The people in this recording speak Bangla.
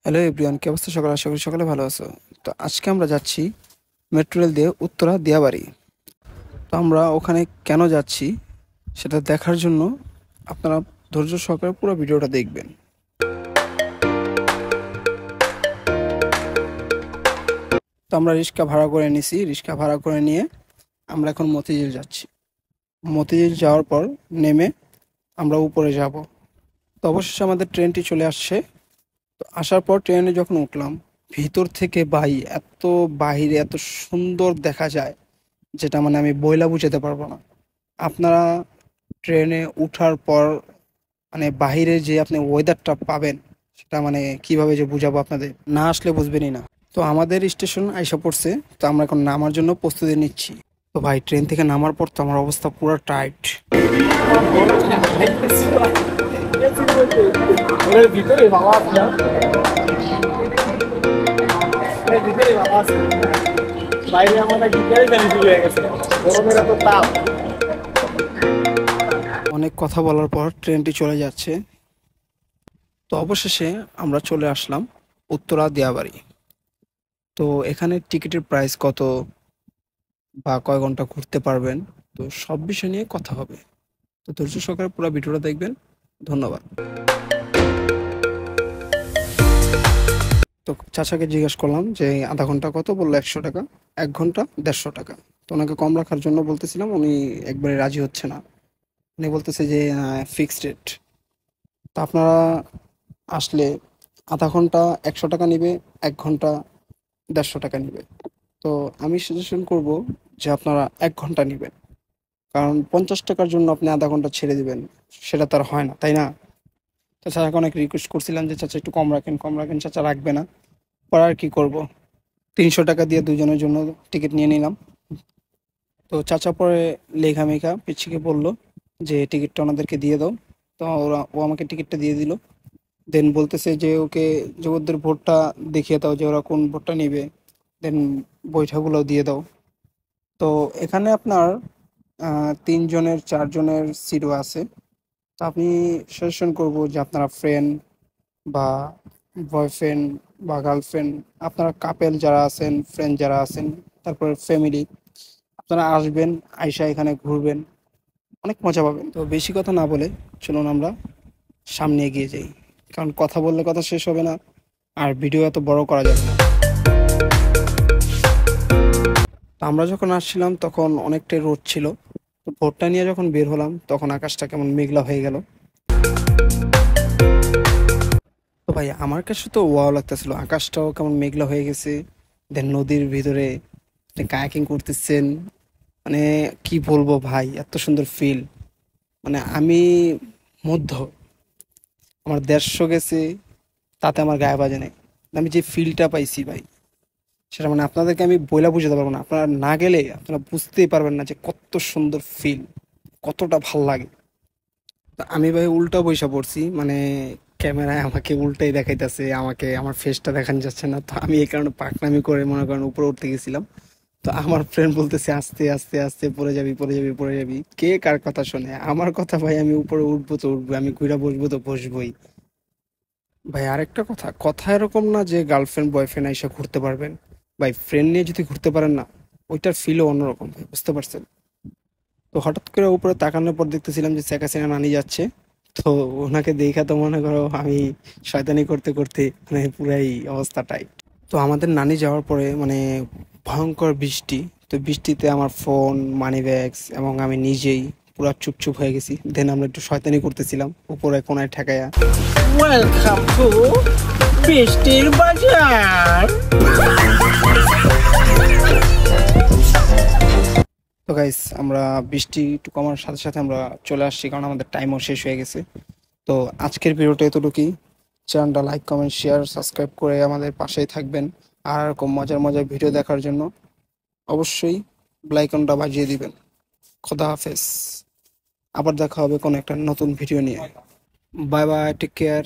হ্যালো এভরিওয়ান, কি অবস্থা? সকাল আশা করি সকালে ভালো আছো। তো আজকে আমরা যাচ্ছি মেট্রো রেল দিয়ে উত্তরা দিয়াবাড়ি। তো আমরা ওখানে কেন যাচ্ছি সেটা দেখার জন্য আপনারা ধৈর্য সহকারে পুরো ভিডিওটা দেখবেন। তো আমরা রিক্সা ভাড়া করে নিছি, রিক্সা ভাড়া করে নিয়ে আমরা এখন মতিঝিল যাচ্ছি। মতিঝিল যাওয়ার পর নেমে আমরা উপরে যাব। তো অবশেষে আমাদের ট্রেনটি চলে আসছে। তো আসার পর ট্রেনে যখন উঠলাম, ভিতর থেকে ভাই এত বাহিরে এত সুন্দর দেখা যায়, যেটা মানে আমি বইলা বুঝাতে পারবো না। আপনারা ট্রেনে উঠার পর মানে বাহিরে যে আপনি ওয়েদারটা পাবেন, সেটা মানে কিভাবে যে বুঝাবো আপনাদের, না আসলে বুঝবেনই না। তো আমাদের স্টেশন আইসা পড়ছে। তো আমরা এখন নামার জন্য প্রস্তুতি নিচ্ছি। তো ভাই ট্রেন থেকে নামার পর তো আমার অবস্থা পুরো টাইট। ভিতরে বাবা আছে ভিতরে বাবা আছে বাইরে আমাদের ভিতরে জানি হয়ে গেছে গরমের এত তাপ। অনেক কথা বলার পর ট্রেনটি চলে যাচ্ছে। তো অবশেষে আমরা চলে আসলাম উত্তরা দিয়াবাড়ি। তো এখানে টিকিটের প্রাইস কত বা কয় ঘন্টা ঘুরতে পারবেন, তো সব বিষয় নিয়ে কথা হবে। তো ধৈর্য সহকারে পুরো ভিডিওটা দেখবেন। ধন্যবাদ। তো চাচাকে জিজ্ঞেস করলাম যে আধা ঘন্টা কত, বললো 100 টাকা। 1 ঘন্টা 150 টাকা। তো ওনাকে কম রাখার জন্য বলতেছিলাম, উনি একবারে রাজি হচ্ছে না। উনি বলতেছে যে ফিক্সড রেট। তো আপনারা আসলে আধা ঘন্টা 100 টাকা নিবে, 1 ঘন্টা 150 টাকা নিবে। তো আমি সাজেশন করব যে আপনারা 1 ঘন্টা নিবেন, কারণ 50 টাকার জন্য আপনি আধা ঘন্টা ছেড়ে দিবেন, সেটা তো আর হয় না, তাই না? তো চাচাকে অনেক রিকোয়েস্ট করছিলাম যে চাচা একটু কম রাখেন, কম রাখেন। চাচা রাখবে না। পরে আর কি করব, 300 টাকা দিয়ে দুজনের জন্য টিকিট নিয়ে নিলাম। তো চাচা পরে লেখামেখা পিছিয়ে বললো যে টিকিটটা ওনাদেরকে দিয়ে দাও। তো ও আমাকে টিকিটটা দিয়ে দিল। দেন বলতেছে যে ওকে, যে ওদের ভোটটা দেখিয়ে দাও, যে ওরা কোন ভোটটা নিবে। দেন বইটাগুলো দিয়ে দাও। তো এখানে আপনার 3 জনের 4 জনের সিটও আছে। তো আমি সাজেশন করব যে আপনারা ফ্রেন্ড বা বয়ফ্রেন্ড বা গার্লফ্রেন্ড, আপনারা কাপেল যারা আছেন, ফ্রেন্ড যারা আছেন, তারপরে ফ্যামিলি, আপনারা আসবেন, আইসা এখানে ঘুরবেন, অনেক মজা পাবেন। তো বেশি কথা না বলে চলুন আমরা সামনে এগিয়ে যাই, কারণ কথা বললে কথা শেষ হবে না, আর ভিডিও এত বড় করা যাবে না। তো আমরা যখন আসছিলাম তখন অনেকটাই রোদ ছিল। তো ভোরটা নিয়ে যখন বের হলাম তখন আকাশটা কেমন মেঘলা হয়ে গেল। তো ভাই আমার কাছে তো ওয়াও লাগতেছিল, আকাশটাও কেমন মেঘলা হয়ে গেছে। দেন নদীর ভিতরে আপনি কায়াকিং করতেছেন, মানে কি বলবো ভাই, এত সুন্দর ফিল। মানে আমি মধ্য, আমার 150 গেছে, তাতে আমার গায়ে বাজে নাই। আমি যে ফিলটা পাইছি ভাই, সেটা মানে আপনাদেরকে আমি বইলা বুঝাতে পারবো না। আপনারা না গেলে আপনারা বুঝতেই পারবেন না যে কত সুন্দর ফিল, কতটা ভাল লাগে। তো আমি ভাই উল্টা বইসা পড়ছি, মানে ক্যামেরায় আমাকে উল্টাই দেখাইতেছে, আমাকে আমার ফেসটা দেখানো যাচ্ছে না। তো আমি এই কারণে পাকনামি করে মনে করেন উপরে উঠতে গেছিলাম। তো আমার ফ্রেন্ড বলতেছে আস্তে আস্তে আস্তে, পড়ে যাবি পড়ে যাবি পড়ে যাবি। কে কার কথা শোনে? আমার কথা ভাই, আমি উপরে উঠবো তো উঠবো, আমি ঘুরা বসবো তো বসবোই। ভাই আরেকটা কথা, কথা এরকম না যে গার্লফ্রেন্ড বয়ফ্রেন্ড এসে ঘুরতে পারবেন। ভাই ফ্রেন্ড নিয়ে যদি ঘুরতে পারেন না, ওইটার ফিলও অন্যরকম ভাই, বুঝতে পারছেন? তো হঠাৎ করে উপরে তাকানোর পর দেখতেছিলাম যে শেখ হাসিনা নানি যাচ্ছে। তো ওনাকে দেখা তো মনে করো আমি শয়তানি করতে করতে মানে পুরাই অবস্থা টাইট। তো আমাদের নানি যাওয়ার পরে মানে ভয়ঙ্কর বৃষ্টি। তো বৃষ্টিতে আমার ফোন, মানি ব্যাগস এবং আমি নিজেই পুরা চুপচুপ হয়ে গেছি। দেন আমরা একটু শয়তানি করতেছিলাম উপরে কোনায় ঠেকাইয়া। ওয়েলকাম টু বৃষ্টির বাজার। তো গাইস আমরা বৃষ্টি একটু কমার সাথে সাথে আমরা চলে আসছি, কারণ আমাদের টাইমও শেষ হয়ে গেছে। তো আজকের ভিডিওটা এতটুকুই। চ্যানেলটা লাইক কমেন্ট শেয়ার সাবস্ক্রাইব করে আমাদের পাশেই থাকবেন। আর এরকম মজার মজার ভিডিও দেখার জন্য অবশ্যই বেল আইকনটা বাজিয়ে দিবেন। খোদা হাফেজ। আবার দেখা হবে কোনো একটা নতুন ভিডিও নিয়ে। Bye bye, take care.